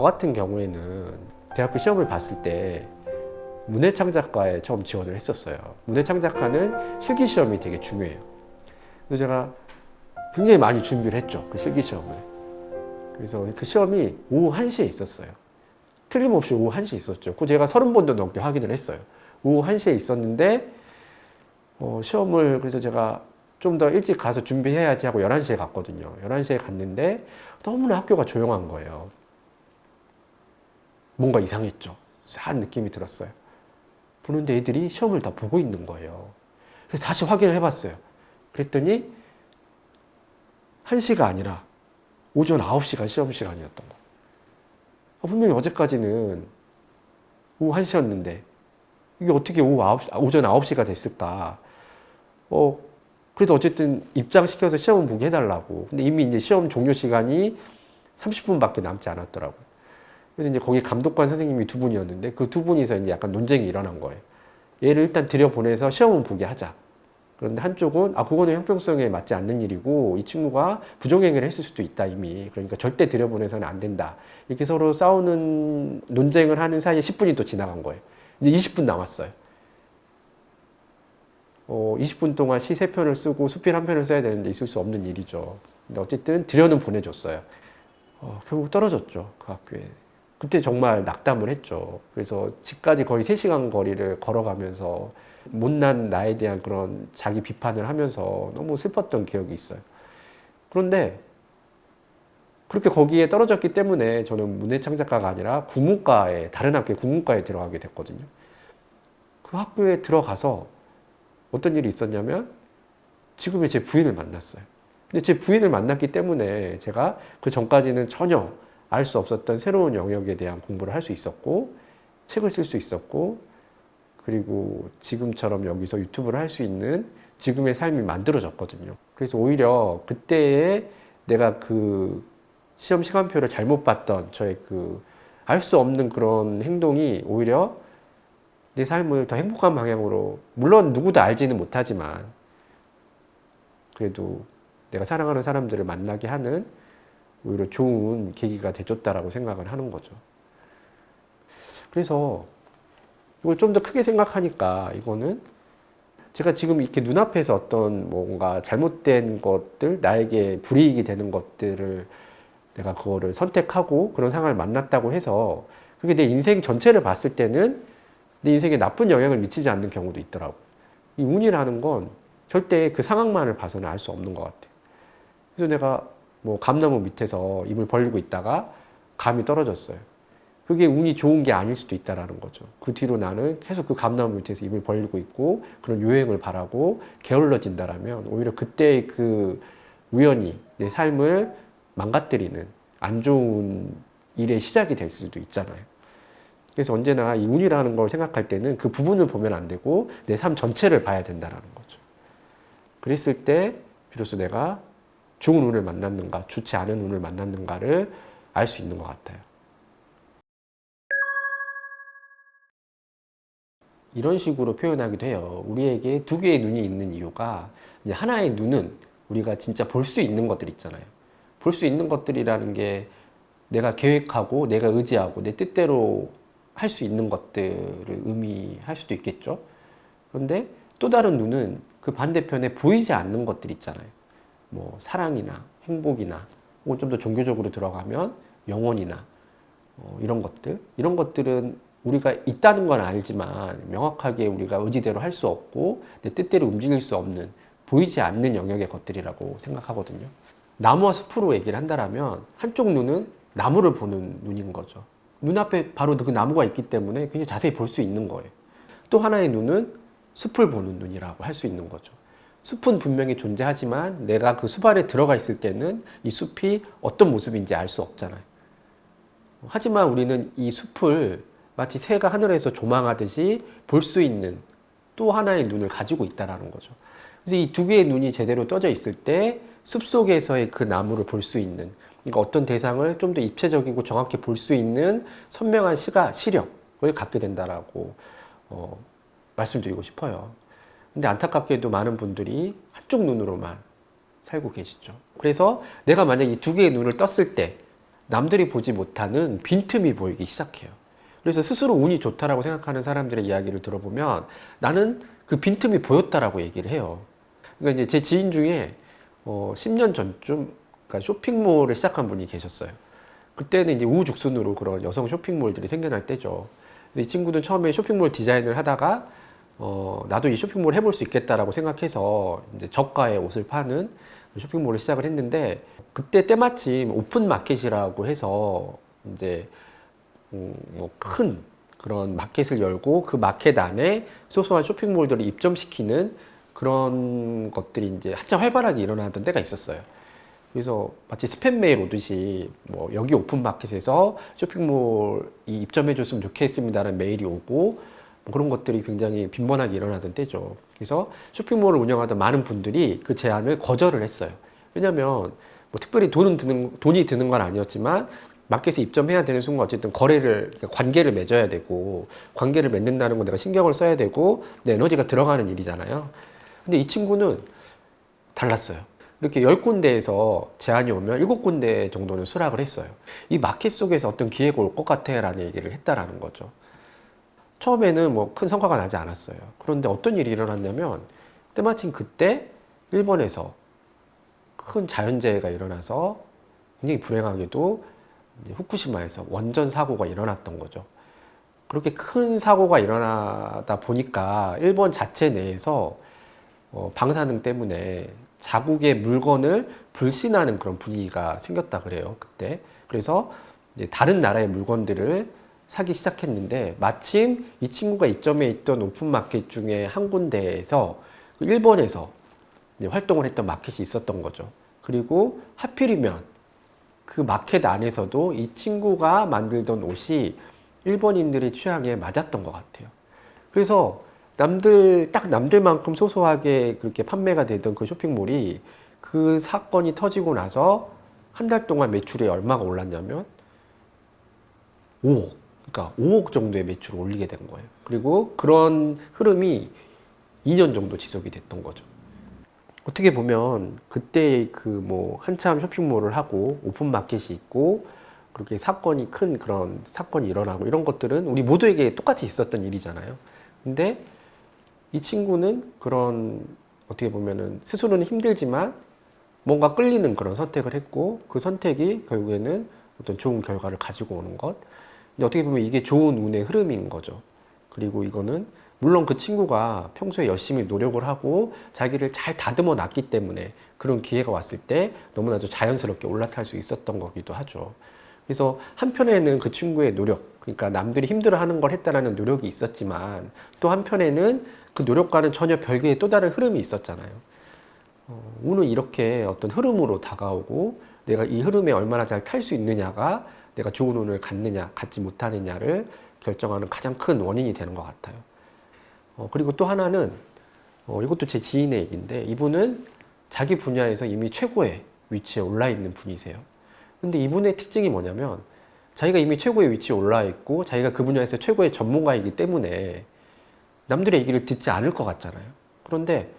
저 같은 경우에는 대학교 시험을 봤을 때 문해창작과에 처음 지원을 했었어요. 문해창작과는 실기시험이 되게 중요해요. 그래서 제가 굉장히 많이 준비를 했죠. 그 실기시험을. 그래서 그 시험이 오후 1시에 있었어요. 틀림없이 오후 1시에 있었죠. 그 제가 30번도 넘게 확인을 했어요. 오후 1시에 있었는데 시험을 그래서 제가 좀 더 일찍 가서 준비해야지 하고 11시에 갔거든요. 11시에 갔는데 너무나 학교가 조용한 거예요. 뭔가 이상했죠. 싸한 느낌이 들었어요. 보는데 애들이 시험을 다 보고 있는 거예요. 그래서 다시 확인을 해봤어요. 그랬더니 1시가 아니라 오전 9시가 시험 시간이었던 거예요. 분명히 어제까지는 오후 1시였는데 이게 어떻게 오전 9시가 됐을까? 그래도 어쨌든 입장시켜서 시험을 보게 해달라고. 근데 이미 이제 시험 종료 시간이 30분밖에 남지 않았더라고요. 그래서 이제 거기 감독관 선생님이 두 분이었는데 그 두 분이서 이제 약간 논쟁이 일어난 거예요. 얘를 일단 들여보내서 시험은 보게 하자. 그런데 한쪽은 그거는 형평성에 맞지 않는 일이고 이 친구가 부정행위를 했을 수도 있다 이미. 그러니까 절대 들여보내서는 안 된다. 이렇게 서로 싸우는 논쟁을 하는 사이에 10분이 또 지나간 거예요. 이제 20분 남았어요. 20분 동안 시 3편을 쓰고 수필 1편을 써야 되는데 있을 수 없는 일이죠. 근데 어쨌든 들여는 보내줬어요. 결국 떨어졌죠. 그 학교에. 그때 정말 낙담을 했죠. 그래서 집까지 거의 3시간 거리를 걸어가면서 못난 나에 대한 그런 자기 비판을 하면서 너무 슬펐던 기억이 있어요. 그런데 그렇게 거기에 떨어졌기 때문에 저는 문해창작과가 아니라 국문과에, 다른 학교의 국문과에 들어가게 됐거든요. 그 학교에 들어가서 어떤 일이 있었냐면 지금의 제 부인을 만났어요. 근데 제 부인을 만났기 때문에 제가 그 전까지는 전혀 알 수 없었던 새로운 영역에 대한 공부를 할 수 있었고 책을 쓸 수 있었고 그리고 지금처럼 여기서 유튜브를 할 수 있는 지금의 삶이 만들어졌거든요. 그래서 오히려 그때에 내가 그 시험 시간표를 잘못 봤던 저의 그 알 수 없는 그런 행동이 오히려 내 삶을 더 행복한 방향으로, 물론 누구도 알지는 못하지만 그래도 내가 사랑하는 사람들을 만나게 하는 오히려 좋은 계기가 돼줬다라고 생각을 하는 거죠. 그래서 이걸 좀 더 크게 생각하니까 이거는 제가 지금 이렇게 눈앞에서 어떤 뭔가 잘못된 것들, 나에게 불이익이 되는 것들을 내가 그거를 선택하고 그런 상황을 만났다고 해서 그게 내 인생 전체를 봤을 때는 내 인생에 나쁜 영향을 미치지 않는 경우도 있더라고. 이 운이라는 건 절대 그 상황만을 봐서는 알 수 없는 것 같아. 그래서 내가 뭐 감나무 밑에서 입을 벌리고 있다가 감이 떨어졌어요. 그게 운이 좋은 게 아닐 수도 있다라는 거죠. 그 뒤로 나는 계속 그 감나무 밑에서 입을 벌리고 있고 그런 요행을 바라고 게을러진다라면 오히려 그때의 그 우연이 내 삶을 망가뜨리는 안 좋은 일의 시작이 될 수도 있잖아요. 그래서 언제나 이 운이라는 걸 생각할 때는 그 부분을 보면 안 되고 내 삶 전체를 봐야 된다는 거죠. 그랬을 때 비로소 내가 좋은 운을 만났는가, 좋지 않은 운을 만났는가를 알 수 있는 것 같아요. 이런 식으로 표현하기도 해요. 우리에게 두 개의 눈이 있는 이유가 이제 하나의 눈은 우리가 진짜 볼 수 있는 것들 있잖아요. 볼 수 있는 것들이라는 게 내가 계획하고 내가 의지하고 내 뜻대로 할 수 있는 것들을 의미할 수도 있겠죠. 그런데 또 다른 눈은 그 반대편에 보이지 않는 것들 있잖아요. 뭐 사랑이나 행복이나 혹은 좀 더 종교적으로 들어가면 영혼이나 이런 것들은 우리가 있다는 건 알지만 명확하게 우리가 의지대로 할 수 없고 내 뜻대로 움직일 수 없는 보이지 않는 영역의 것들이라고 생각하거든요. 나무와 숲으로 얘기를 한다면 한쪽 눈은 나무를 보는 눈인 거죠. 눈앞에 바로 그 나무가 있기 때문에 굉장히 자세히 볼 수 있는 거예요. 또 하나의 눈은 숲을 보는 눈이라고 할 수 있는 거죠. 숲은 분명히 존재하지만 내가 그 숲 안에 들어가 있을 때는 이 숲이 어떤 모습인지 알 수 없잖아요. 하지만 우리는 이 숲을 마치 새가 하늘에서 조망하듯이 볼 수 있는 또 하나의 눈을 가지고 있다는 거죠. 그래서 이 두 개의 눈이 제대로 떠져 있을 때 숲속에서의 그 나무를 볼 수 있는, 그러니까 어떤 대상을 좀 더 입체적이고 정확히 볼 수 있는 선명한 시력을 갖게 된다라고 말씀드리고 싶어요. 근데 안타깝게도 많은 분들이 한쪽 눈으로만 살고 계시죠. 그래서 내가 만약 이 두 개의 눈을 떴을 때 남들이 보지 못하는 빈틈이 보이기 시작해요. 그래서 스스로 운이 좋다라고 생각하는 사람들의 이야기를 들어보면 나는 그 빈틈이 보였다라고 얘기를 해요. 그러니까 이제 제 지인 중에 10년 전쯤 그러니까 쇼핑몰을 시작한 분이 계셨어요. 그때는 이제 우후죽순으로 그런 여성 쇼핑몰들이 생겨날 때죠. 근데 이 친구는 처음에 쇼핑몰 디자인을 하다가 나도 이 쇼핑몰 해볼 수 있겠다라고 생각해서 이제 저가의 옷을 파는 쇼핑몰을 시작을 했는데 그때 때마침 오픈 마켓이라고 해서 이제 뭐 큰 그런 마켓을 열고 그 마켓 안에 소소한 쇼핑몰들을 입점시키는 그런 것들이 이제 한참 활발하게 일어나던 때가 있었어요. 그래서 마치 스팸 메일 오듯이 뭐 여기 오픈 마켓에서 쇼핑몰이 입점해 줬으면 좋겠습니다라는 메일이 오고 뭐 그런 것들이 굉장히 빈번하게 일어나던 때죠. 그래서 쇼핑몰을 운영하던 많은 분들이 그 제안을 거절을 했어요. 왜냐하면 뭐 특별히 돈이 드는 건 아니었지만 마켓에 입점해야 되는 순간 어쨌든 관계를 맺어야 되고 관계를 맺는다는 건 내가 신경을 써야 되고 내 에너지가 들어가는 일이잖아요. 근데 이 친구는 달랐어요. 이렇게 10군데에서 제안이 오면 7군데 정도는 수락을 했어요. 이 마켓 속에서 어떤 기회가 올 것 같아 라는 얘기를 했다라는 거죠. 처음에는 뭐 큰 성과가 나지 않았어요. 그런데 어떤 일이 일어났냐면 때마침 그때 일본에서 큰 자연재해가 일어나서 굉장히 불행하게도 이제 후쿠시마에서 원전 사고가 일어났던 거죠. 그렇게 큰 사고가 일어나다 보니까 일본 자체 내에서 방사능 때문에 자국의 물건을 불신하는 그런 분위기가 생겼다 그래요, 그때. 그래서 이제 다른 나라의 물건들을 사기 시작했는데 마침 이 친구가 입점해 있던 오픈마켓 중에 한 군데에서 일본에서 이제 활동을 했던 마켓이 있었던 거죠. 그리고 하필이면 그 마켓 안에서도 이 친구가 만들던 옷이 일본인들의 취향에 맞았던 것 같아요. 그래서 남들만큼 소소하게 그렇게 판매가 되던 그 쇼핑몰이 그 사건이 터지고 나서 한 달 동안 매출이 얼마가 올랐냐면 5억. 그러니까 5억 정도의 매출을 올리게 된 거예요. 그리고 그런 흐름이 2년 정도 지속이 됐던 거죠. 어떻게 보면 그때 그 뭐 한참 쇼핑몰을 하고 오픈마켓이 있고 그렇게 큰 그런 사건이 일어나고 이런 것들은 우리 모두에게 똑같이 있었던 일이잖아요. 근데 이 친구는 그런 어떻게 보면은 스스로는 힘들지만 뭔가 끌리는 그런 선택을 했고 그 선택이 결국에는 어떤 좋은 결과를 가지고 오는 것. 근데 어떻게 보면 이게 좋은 운의 흐름인 거죠. 그리고 이거는 물론 그 친구가 평소에 열심히 노력을 하고 자기를 잘 다듬어 놨기 때문에 그런 기회가 왔을 때 너무나도 자연스럽게 올라탈 수 있었던 거기도 하죠. 그래서 한편에는 그 친구의 노력, 그러니까 남들이 힘들어하는 걸 했다라는 노력이 있었지만 또 한편에는 그 노력과는 전혀 별개의 또 다른 흐름이 있었잖아요. 운은 이렇게 어떤 흐름으로 다가오고 내가 이 흐름에 얼마나 잘 탈 수 있느냐가 내가 좋은 운을 갖느냐, 갖지 못하느냐를 결정하는 가장 큰 원인이 되는 것 같아요. 그리고 또 하나는 이것도 제 지인의 얘기인데 이분은 자기 분야에서 이미 최고의 위치에 올라 있는 분이세요. 근데 이분의 특징이 뭐냐면 자기가 이미 최고의 위치에 올라 있고 자기가 그 분야에서 최고의 전문가이기 때문에 남들의 얘기를 듣지 않을 것 같잖아요. 그런데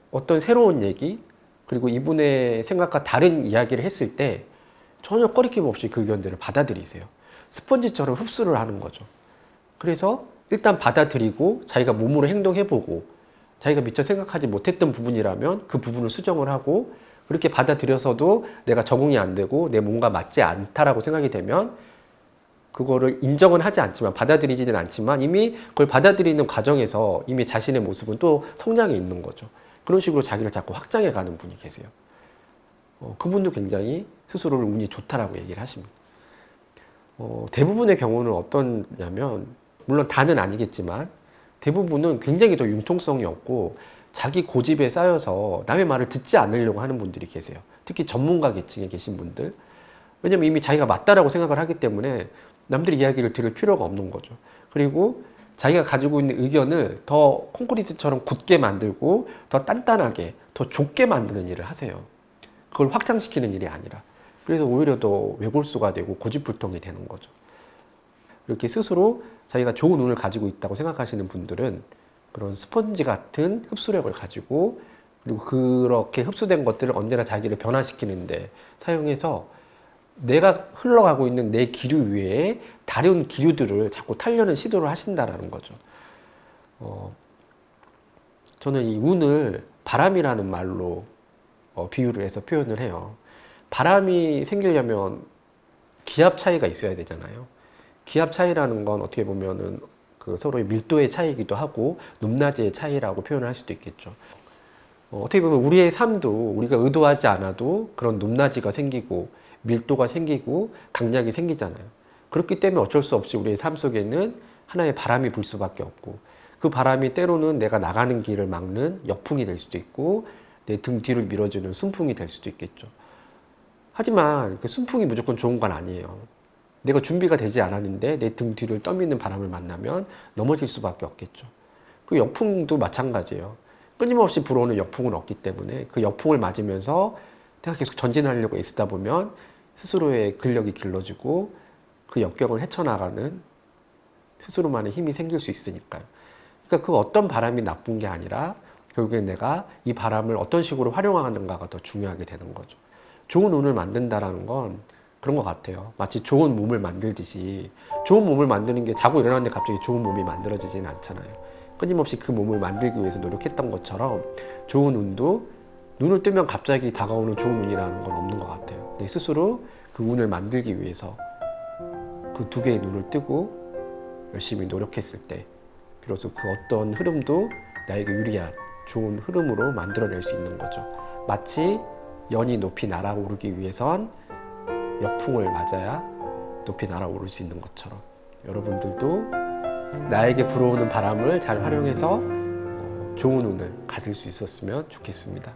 어떤 새로운 얘기 그리고 이분의 생각과 다른 이야기를 했을 때 전혀 꺼리낌 없이 그 의견들을 받아들이세요. 스펀지처럼 흡수를 하는 거죠. 그래서 일단 받아들이고 자기가 몸으로 행동해보고 자기가 미처 생각하지 못했던 부분이라면 그 부분을 수정을 하고 그렇게 받아들여서도 내가 적응이 안 되고 내 몸과 맞지 않다라고 생각이 되면 그거를 인정은 하지 않지만 받아들이지는 않지만 이미 그걸 받아들이는 과정에서 이미 자신의 모습은 또 성장해 있는 거죠. 그런 식으로 자기를 자꾸 확장해 가는 분이 계세요. 그분도 굉장히 스스로를 운이 좋다라고 얘기를 하십니다. 대부분의 경우는 어떠냐면 물론 다는 아니겠지만 대부분은 굉장히 더 융통성이 없고 자기 고집에 쌓여서 남의 말을 듣지 않으려고 하는 분들이 계세요. 특히 전문가 계층에 계신 분들. 왜냐면 이미 자기가 맞다라고 생각을 하기 때문에 남들의 이야기를 들을 필요가 없는 거죠. 그리고 자기가 가지고 있는 의견을 더 콘크리트처럼 굳게 만들고 더 단단하게 더 좁게 만드는 일을 하세요. 그걸 확장시키는 일이 아니라. 그래서 오히려 더 외골수가 되고 고집불통이 되는 거죠. 이렇게 스스로 자기가 좋은 운을 가지고 있다고 생각하시는 분들은 그런 스펀지 같은 흡수력을 가지고 그리고 그렇게 흡수된 것들을 언제나 자기를 변화시키는데 사용해서 내가 흘러가고 있는 내 기류 위에 다른 기류들을 자꾸 타려는 시도를 하신다라는 거죠. 저는 이 운을 바람이라는 말로 비유를 해서 표현을 해요. 바람이 생기려면 기압 차이가 있어야 되잖아요. 기압 차이라는 건 어떻게 보면은 그 서로의 밀도의 차이이기도 하고 높낮이의 차이라고 표현을 할 수도 있겠죠. 어떻게 보면 우리의 삶도 우리가 의도하지 않아도 그런 높낮이가 생기고 밀도가 생기고 강약이 생기잖아요. 그렇기 때문에 어쩔 수 없이 우리의 삶 속에는 하나의 바람이 불 수밖에 없고, 그 바람이 때로는 내가 나가는 길을 막는 역풍이 될 수도 있고 내 등 뒤를 밀어주는 순풍이 될 수도 있겠죠. 하지만 그 순풍이 무조건 좋은 건 아니에요. 내가 준비가 되지 않았는데 내 등 뒤를 떠미는 바람을 만나면 넘어질 수밖에 없겠죠. 그 역풍도 마찬가지예요. 끊임없이 불어오는 역풍은 없기 때문에 그 역풍을 맞으면서 내가 계속 전진하려고 애쓰다 보면 스스로의 근력이 길러지고 그 역경을 헤쳐나가는 스스로만의 힘이 생길 수 있으니까요. 그러니까 그 어떤 바람이 나쁜 게 아니라 결국엔 내가 이 바람을 어떤 식으로 활용하는가가 더 중요하게 되는 거죠. 좋은 운을 만든다라는 건 그런 것 같아요. 마치 좋은 몸을 만들듯이 좋은 몸을 만드는 게 자고 일어났는데 갑자기 좋은 몸이 만들어지지는 않잖아요. 끊임없이 그 몸을 만들기 위해서 노력했던 것처럼 좋은 운도 눈을 뜨면 갑자기 다가오는 좋은 운이라는 건 없는 것 같아요. 내 스스로 그 운을 만들기 위해서 그 두 개의 눈을 뜨고 열심히 노력했을 때 비로소 그 어떤 흐름도 나에게 유리한 좋은 흐름으로 만들어낼 수 있는 거죠. 마치 연이 높이 날아오르기 위해선 역풍을 맞아야 높이 날아오를 수 있는 것처럼 여러분들도 나에게 불어오는 바람을 잘 활용해서 좋은 운을 가질 수 있었으면 좋겠습니다.